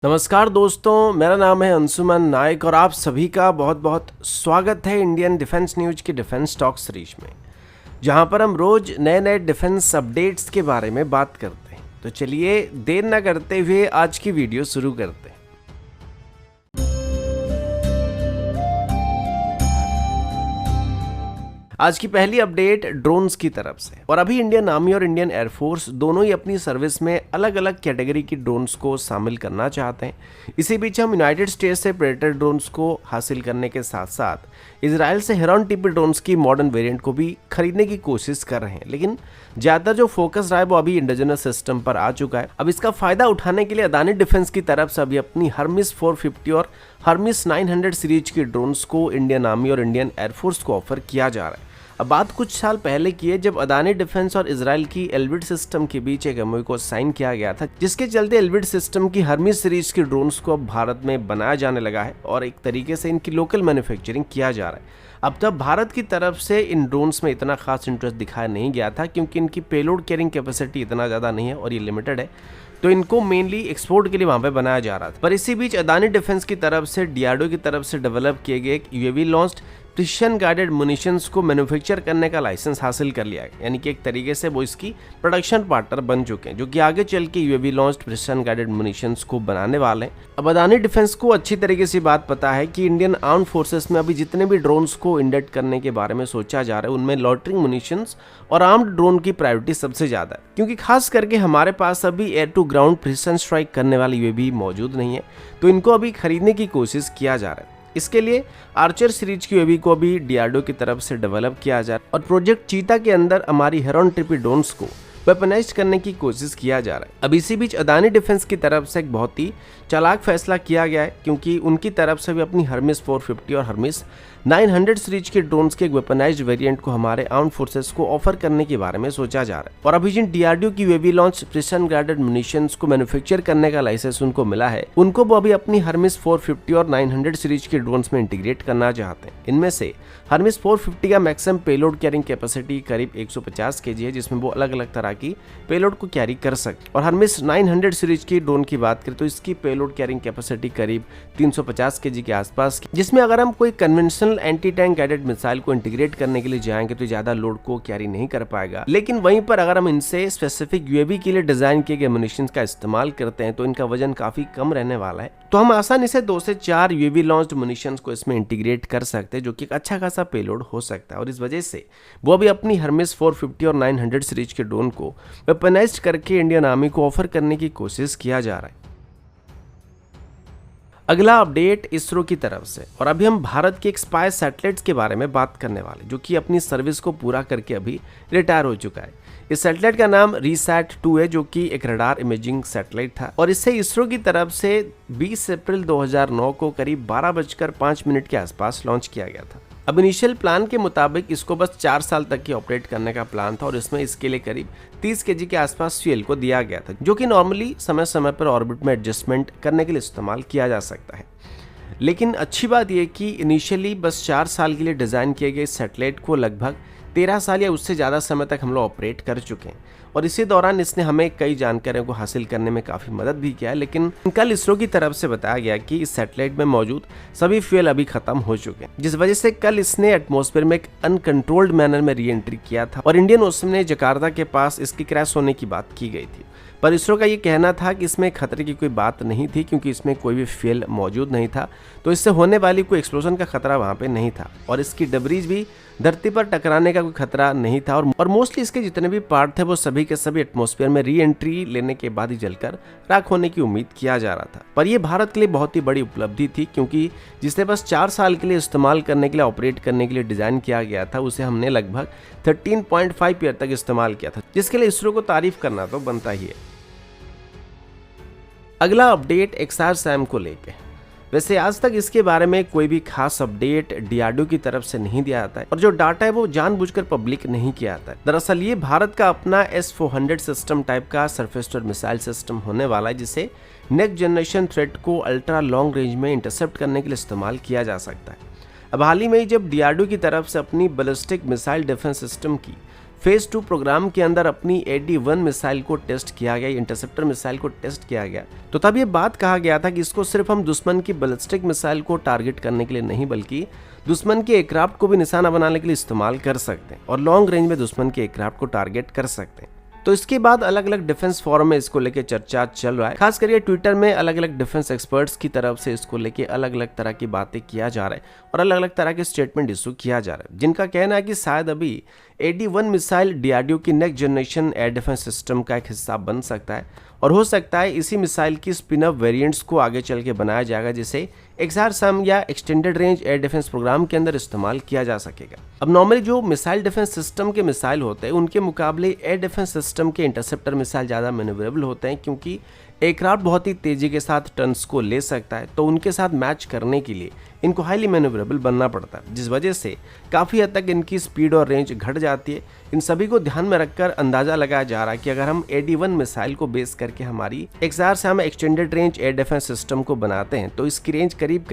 नमस्कार दोस्तों, मेरा नाम है अंशुमन नायक और आप सभी का बहुत बहुत स्वागत है इंडियन डिफेंस न्यूज की डिफेंस टॉक सीरीज में, जहां पर हम रोज नए नए डिफेंस अपडेट्स के बारे में बात करते हैं। तो चलिए देर न करते हुए आज की वीडियो शुरू करते हैं। आज की पहली अपडेट ड्रोन्स की तरफ से। और अभी इंडियन आर्मी और इंडियन एयरफोर्स दोनों ही अपनी सर्विस में अलग अलग कैटेगरी की ड्रोन्स को शामिल करना चाहते हैं। इसी बीच हम यूनाइटेड स्टेट्स से प्रेडेटर ड्रोन्स को हासिल करने के साथ साथ इजराइल से हेरॉन टिपी ड्रोन्स की मॉडर्न वेरिएंट को भी खरीदने की कोशिश कर रहे हैं। लेकिन ज़्यादातर जो फोकस रहा है वो अभी इंडिजिनस सिस्टम पर आ चुका है। अब इसका फायदा उठाने के लिए अदानी डिफेंस की तरफ से अभी अपनी हर्मिस 450 और हर्मिस 900 सीरीज की ड्रोन्स को इंडियन आर्मी और इंडियन एयरफोर्स को ऑफर किया जा रहा है। अब बात कुछ साल पहले की है, जब अदानी डिफेंस और इजराइल की एल्बिट सिस्टम के बीच एक एमओयू को साइन किया गया था, जिसके चलते एल्बिट सिस्टम की हर्मिस सीरीज की ड्रोन्स को अब भारत में बनाया जाने लगा है और एक तरीके से इनकी लोकल मैन्युफैक्चरिंग किया जा रहा है। अब तक भारत की तरफ से इन ड्रोन्स में इतना खास इंटरेस्ट दिखाया नहीं गया था, क्योंकि इनकी पेलोड कैरिंग कैपेसिटी इतना ज़्यादा नहीं है और ये लिमिटेड है, तो इनको मेनली एक्सपोर्ट के लिए वहां पे बनाया जा रहा था। पर इसी बीच अदानी डिफेंस की तरफ से डीआरडीओ की तरफ से डेवलप किए गए एक यूएवी लॉन्च्ड प्रिसिशन गाइडेड मुनिशंस को मैन्युफैक्चर करने का लाइसेंस हासिल कर लिया है, यानी कि एक तरीके से वो इसकी प्रोडक्शन पार्टनर बन चुके हैं, जो कि आगे चल के यूएवी लॉन्च्ड प्रिसिशन गाइडेड मुनिशंस को बनाने वाले हैं। अब अदानी डिफेंस को अच्छी तरीके से बात पता है कि इंडियन आर्म फोर्सेस में अभी जितने भी ड्रोन्स को इंडक्ट करने के बारे में सोचा जा रहा है, उनमें लॉटरिंग मुनिशंस और आर्म्ड ड्रोन की प्रायोरिटी सबसे ज्यादा है, क्योंकि खास करके हमारे पास अभी air to ground precision strike करने वाले यूएवी मौजूद नहीं है, तो इनको अभी खरीदने की कोशिश किया जा रहा है। इसके लिए आर्चर सीरीज की यूएवी को अभी डीआरडीओ की तरफ से डेवलप किया जा रहा है और प्रोजेक्ट चीता के अंदर हमारी हेरॉन टिपी ड्रोन्स को वेपनाइज करने की कोशिश किया जा रहा है। अब इसी बीच अदानी डिफेंस की तरफ से एक बहुत ही चालाक फैसला किया गया है, क्योंकि उनकी तरफ से भी अपनी हर्मिस 450 और हर्मिस 900 सीरीज के ड्रोन्स के एक वेपनाइज्ड वेरिएंट को हमारे आर्म फोर्सेस को ऑफर करने के बारे में सोचा जा रहा है। और अभी जिन डीआरडीओ की यूएवी लॉन्च प्रिसिशन गाइडेड मुनिशंस को मैन्युफैक्चर करने का लाइसेंस उनको मिला है, उनको वो अभी अपनी हर्मिस 450 और 900 सीरीज के ड्रोन्स में इंटीग्रेट करना चाहते हैं। इनमें से हर्मिस 450 का मैक्सिमम पेलोड कैरिंग कैपेसिटी करीब 150 केजी है, जिसमें वो अलग अलग तरह की पेलोड को कैरी कर सकते। और हर्मिस 900 सीरीज की ड्रोन की बात करें तो इसकी पेलोड कैरिंग कैपेसिटी करीब 350 केजी के आसपास, जिसमें अगर हम कोई conventional anti tank guided missile को इंटीग्रेट करने के लिए जाएंगे तो ज्यादा लोड को कैरी नहीं कर पाएगा। लेकिन वहीं पर अगर हम इनसे स्पेसिफिक यूएवी के लिए डिजाइन किए गए मुनिशंस का इस्तेमाल करते हैं तो इनका वजन काफी कम रहने वाला है, तो हम आसानी से 2 से 4 यूएवी लॉन्च्ड मुनिशंस को इसमें इंटीग्रेट कर सकते हैं, जो कि एक अच्छा खासा पेलोड हो सकता है। और इस वजह से वो भी अपनी हर्मिस 450 और 900 सीरीज के ड्रोन को वेपनाइज्ड करके इंडियन आर्मी को ऑफर करने की कोशिश किया जा रहा है। अगला अपडेट इसरो की तरफ से, और अभी हम भारत के एक स्पाई सैटेलाइट्स के बारे में बात करने वाले, जो कि अपनी सर्विस को पूरा करके अभी रिटायर हो चुका है। इस सैटेलाइट का नाम रीसैट 2 है, जो कि एक रडार इमेजिंग सैटेलाइट था और इसे इसरो की तरफ से 20 अप्रैल 2009 को करीब 12:05 के आसपास लॉन्च किया गया था। अब इनिशियल प्लान के मुताबिक इसको बस 4 साल तक की ऑपरेट करने का प्लान था और इसमें इसके लिए करीब 30 केजी के आसपास फ्यूल को दिया गया था, जो कि नॉर्मली समय समय पर ऑर्बिट में एडजस्टमेंट करने के लिए इस्तेमाल किया जा सकता है। लेकिन अच्छी बात यह कि इनिशियली बस 4 साल के लिए डिज़ाइन किए गए सैटेलाइट को लगभग 13 साल या उससे ज़्यादा समय तक हम लोग ऑपरेट कर चुके हैं और इसी दौरान इसने हमें कई जानकारियों को हासिल करने में काफ़ी मदद भी किया है। लेकिन कल इसरो की तरफ से बताया गया कि इस सैटेलाइट में मौजूद सभी फ्यूल अभी खत्म हो चुके हैं, जिस वजह से कल इसने एटमॉस्फेयर में एक अनकंट्रोल्ड मैनर में री एंट्री किया था और इंडियन ओशन में जकार्ता के पास इसकी क्रैश होने की बात की गई थी। पर इसरो का ये कहना था कि इसमें खतरे की कोई बात नहीं थी, क्योंकि इसमें कोई भी फ्यूल मौजूद नहीं था, तो इससे होने वाली कोई एक्सप्लोजन का खतरा वहाँ पे नहीं था और इसकी डबरीज भी धरती पर टकराने का कोई खतरा नहीं था और मोस्टली इसके जितने भी पार्ट थे वो सभी के सभी एटमॉस्फेयर में री एंट्री लेने के बाद ही जलकर राख होने की उम्मीद किया जा रहा था। पर यह भारत के लिए बहुत ही बड़ी उपलब्धि थी, क्योंकि जिसे बस 4 साल के लिए इस्तेमाल करने के लिए ऑपरेट करने के लिए डिजाइन किया गया था, उसे हमने लगभग 13.5 ईयर तक इस्तेमाल किया था, जिसके लिए इसरो को तारीफ करना तो बनता ही है। अगला अपडेट XRSAM को लेके। वैसे आज तक इसके बारे में कोई भी खास अपडेट डीआरडीओ की तरफ से नहीं दिया जाता है और जो डाटा है वो जानबूझकर पब्लिक नहीं किया जाता है। दरअसल ये भारत का अपना S-400 सिस्टम टाइप का सरफेस टू मिसाइल सिस्टम होने वाला है, जिसे नेक्स्ट जनरेशन थ्रेट को अल्ट्रा लॉन्ग रेंज में इंटरसेप्ट करने के लिए इस्तेमाल किया जा सकता है। अब हाल ही में जब डीआरडीओ की तरफ से अपनी बैलिस्टिक मिसाइल डिफेंस सिस्टम की फेज 2 प्रोग्राम के अंदर अपनी AD-1 मिसाइल को टेस्ट किया गया, इंटरसेप्टर मिसाइल को टेस्ट किया गया। तो तब ये बात कहा गया था कि इसको सिर्फ हम दुश्मन की बैलिस्टिक मिसाइल को टारगेट करने के लिए नहीं, बल्कि दुश्मन के एयरक्राफ्ट को भी निशाना बनाने के लिए इस्तेमाल कर सकते हैं और लॉन्ग रेंज में दुश्मन के एयरक्राफ्ट को टारगेट कर सकते हैं। तो इसके बाद अलग अलग डिफेंस फोरम में इसको लेके चर्चा चल रहा है, खास करके ट्विटर में अलग अलग डिफेंस एक्सपर्ट्स की तरफ से इसको लेके अलग अलग तरह की बातें किया जा रहा है और अलग अलग तरह के स्टेटमेंट इशू किया जा रहा है, जिनका कहना है कि शायद अभी AD-1 मिसाइल DRDO की next generation air defence system का एक हिस्सा बन सकता है और हो सकता है इसी मिसाइल की स्पिन अप वेरिएंट्स को आगे चल के बनाया जाएगा, जिसे XRSAM या extended range air defence programme के अंदर इस्तेमाल किया जा सकेगा। अब नॉर्मली जो मिसाइल डिफेंस सिस्टम के मिसाइल होते हैं उनके मुकाबले एयर डिफेंस सिस्टम के इंटरसेप्टर मिसाइल ज़्यादा मैन्यूवरेबल होते हैं, क्योंकि एयरक्राफ्ट बहुत ही तेजी के साथ टर्न्स को ले सकता है, तो उनके साथ मैच करने के लिए इनको हाईली मैन्यूवरेबल बनना पड़ता है, जिस वजह से काफ़ी हद तक इनकी स्पीड और रेंज घट जाती है। इन सभी को ध्यान में रखकर अंदाज़ा लगाया जा रहा है कि अगर हम AD-1 मिसाइल को बेस करके हमारी XRSAM extended range air defence system को बनाते हैं तो इसकी रेंज करीब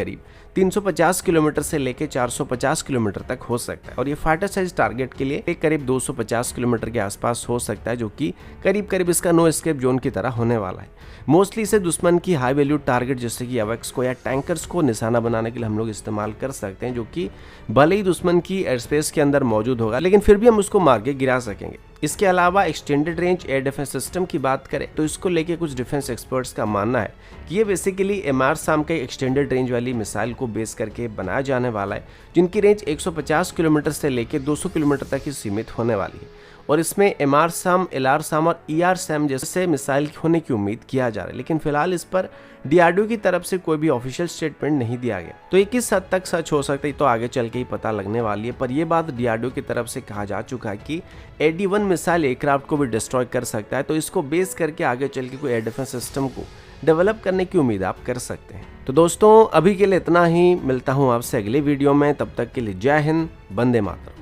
350 किलोमीटर से लेकर 450 किलोमीटर तक हो सकता है और ये फाइटर साइज टारगेट के लिए करीब 250 किलोमीटर के आसपास हो सकता है, जो कि करीब इसका नो एस्केप जोन की तरह होने वाला है। मोस्टली इसे दुश्मन की हाई वैल्यू टारगेट जैसे कि AWACS को या टैंकर्स को निशाना बनाने के लिए हम लोग इस्तेमाल कर सकते हैं, जो कि भले ही दुश्मन की एयर स्पेस के अंदर मौजूद होगा लेकिन फिर भी हम उसको मार के गिरा सकेंगे। इसके अलावा extended range air defence system की बात करें तो इसको लेके कुछ डिफेंस एक्सपर्ट्स का मानना है कि ये बेसिकली MRSAM के एक्सटेंडेड रेंज वाली मिसाइल को बेस करके बनाया जाने वाला है, जिनकी रेंज 150 किलोमीटर से लेकर 200 किलोमीटर तक ही सीमित होने वाली है और इसमें MRSAM, LRSAM और ERSAM जैसे मिसाइल होने की उम्मीद किया जा रहा है, लेकिन फिलहाल इस पर DRDO की तरफ से कोई भी ऑफिशियल स्टेटमेंट नहीं दिया गया। तो ये किस हद तक सच हो सकता है तो आगे चल के ही पता लगने वाली है, पर यह बात DRDO की तरफ से कहा जा चुका है कि AD-1 मिसाइल एयरक्राफ्ट को भी डिस्ट्रॉय कर सकता है, तो इसको बेस करके आगे चल के कोई एयर डिफेंस सिस्टम को डेवलप करने की उम्मीद आप कर सकते हैं। तो दोस्तों अभी के लिए इतना ही, मिलता हूँ आपसे अगले वीडियो में, तब तक के लिए जय हिंद, वंदे मातरम।